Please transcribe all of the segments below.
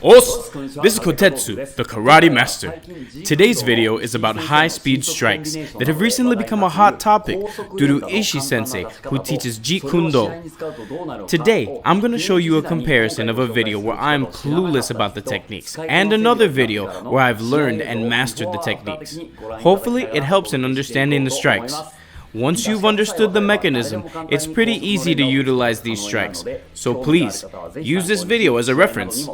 Os! This is Kouketsu, the Karate Master. Today's video is about high-speed strikes that have recently become a hot topic due to Ishii sensei, who teaches Jeet Kundo. Today, I'm going to show you a comparison of a video where I'm clueless about the techniques, and another video where I've learned and mastered the techniques. Hopefully, it helps in understanding the strikes. Once you've understood the mechanism, it's pretty easy to utilize these strikes, so please, use this video as a reference.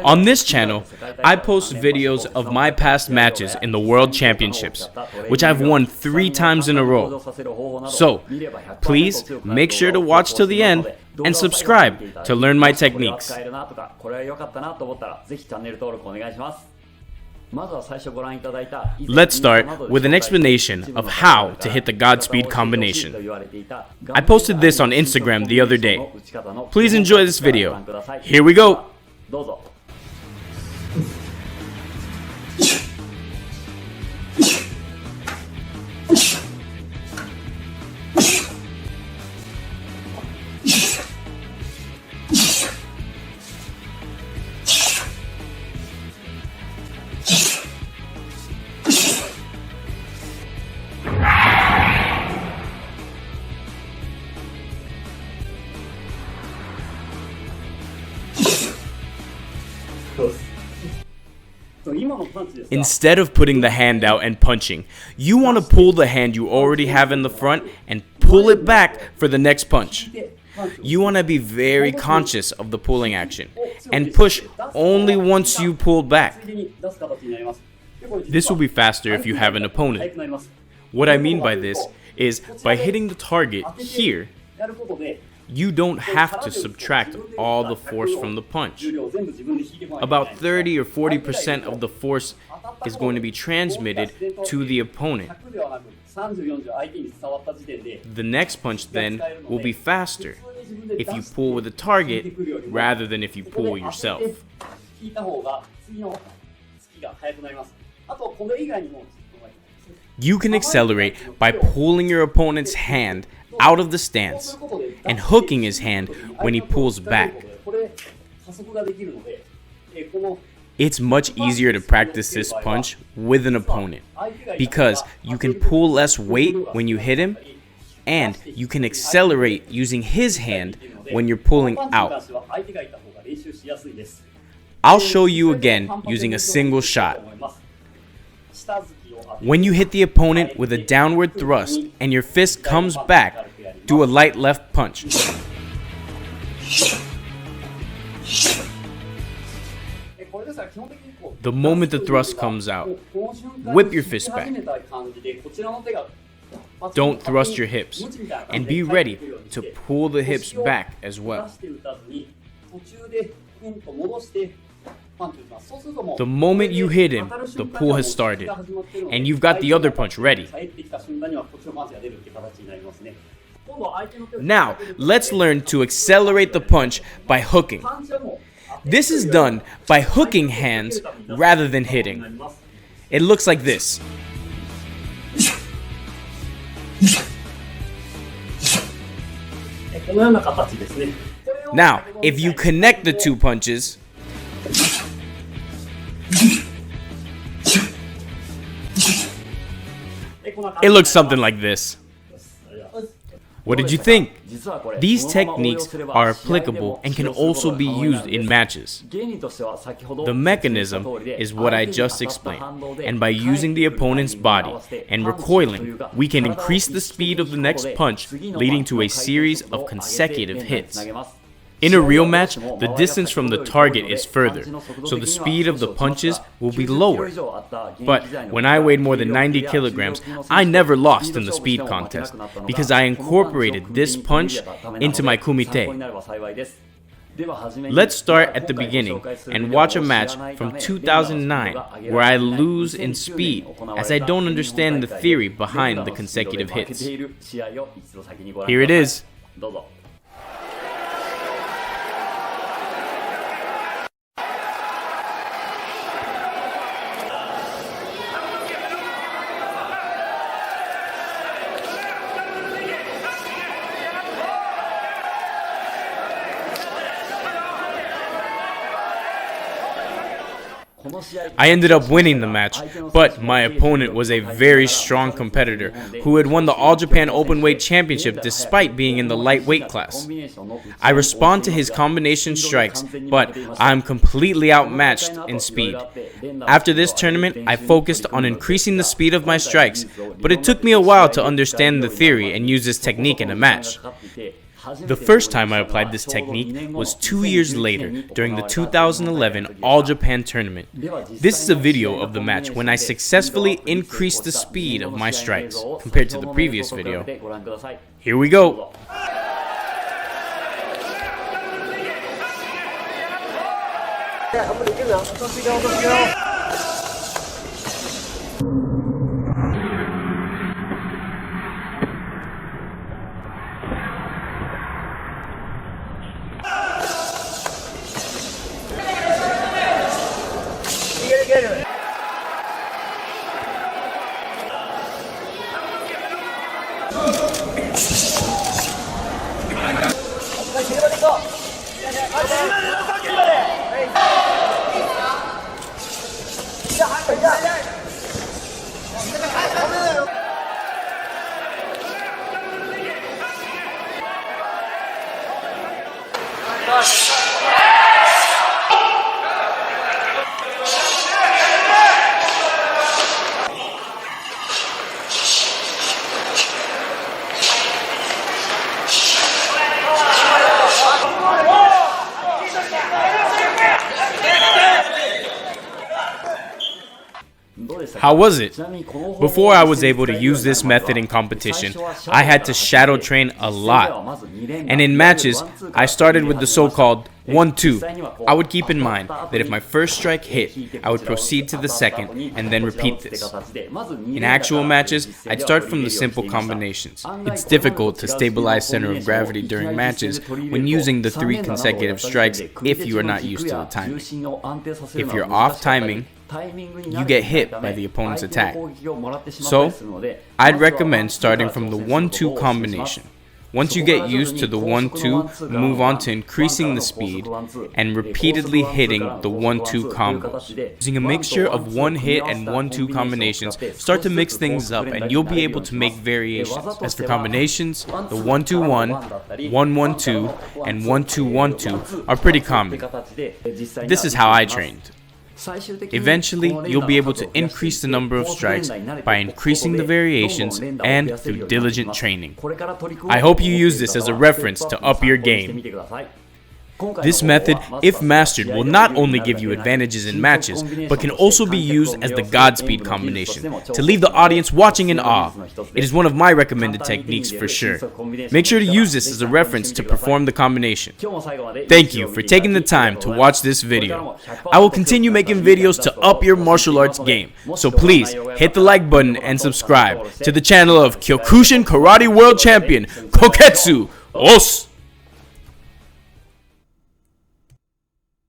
On this channel, I post videos of my past matches in the World Championships, which I've won 3 times in a row. So, please make sure to watch till the end and subscribe to learn my techniques. Let's start with an explanation of how to hit the Godspeed combination. I posted this on Instagram the other day. Please enjoy this video. Here we go! Instead of putting the hand out and punching, you want to pull the hand you already have in the front and pull it back for the next punch. You want to be very conscious of the pulling action and push only once you pull back. This will be faster if you have an opponent. What I mean by this is by hitting the target here, you don't have to subtract all the force from the punch. About 30 or 40% of the force is going to be transmitted to the opponent. The next punch then will be faster if you pull with the target rather than if you pull yourself. You can accelerate by pulling your opponent's hand out of the stance and hooking his hand when he pulls back. It's much easier to practice this punch with an opponent because you can pull less weight when you hit him and you can accelerate using his hand when you're pulling out. I'll show you again using a single shot. When you hit the opponent with a downward thrust and your fist comes back, do a light left punch. The moment the thrust comes out, whip your fist back. Don't thrust your hips, and be ready to pull the hips back as well. The moment you hit him, the pull has started, and you've got the other punch ready. Now, let's learn to accelerate the punch by hooking. This is done by hooking hands rather than hitting. It looks like this. Now, if you connect the 2 punches, it looks something like this. What did you think? These techniques are applicable and can also be used in matches. The mechanism is what I just explained, and by using the opponent's body and recoiling, we can increase the speed of the next punch, leading to a series of consecutive hits. In a real match, the distance from the target is further, so the speed of the punches will be lower. But when I weighed more than 90 kilograms, I never lost in the speed contest because I incorporated this punch into my kumite. Let's start at the beginning and watch a match from 2009 where I lose in speed as I don't understand the theory behind the consecutive hits. Here it is. I ended up winning the match, but my opponent was a very strong competitor who had won the All Japan Openweight Championship despite being in the lightweight class. I respond to his combination strikes, but I'm completely outmatched in speed. After this tournament, I focused on increasing the speed of my strikes, but it took me a while to understand the theory and use this technique in a match. The first time I applied this technique was 2 years later during the 2011 All Japan tournament. This is a video of the match when I successfully increased the speed of my strikes compared to the previous video. Here we go. How was it? Before I was able to use this method in competition, I had to shadow train a lot. And in matches, I started with the so-called 1-2. I would keep in mind that if my first strike hit, I would proceed to the second and then repeat this. In actual matches, I'd start from the simple combinations. It's difficult to stabilize center of gravity during matches when using the 3 consecutive strikes if you are not used to the timing. If you're off timing, you get hit by the opponent's attack. So, I'd recommend starting from the 1-2 combination. Once you get used to the 1-2, move on to increasing the speed and repeatedly hitting the 1-2 combos. Using a mixture of 1-hit and 1-2 combinations, start to mix things up and you'll be able to make variations. As for combinations, the 1-2-1, 1-1-2, and 1-2-1-2 are pretty common. This is how I trained. Eventually, you'll be able to increase the number of strikes by increasing the variations and through diligent training. I hope you use this as a reference to up your game. This method, if mastered, will not only give you advantages in matches, but can also be used as the Godspeed combination to leave the audience watching in awe. It is one of my recommended techniques for sure. Make sure to use this as a reference to perform the combination. Thank you for taking the time to watch this video. I will continue making videos to up your martial arts game, so please hit the like button and subscribe to the channel of Kyokushin Karate World Champion Kouketsu. Os!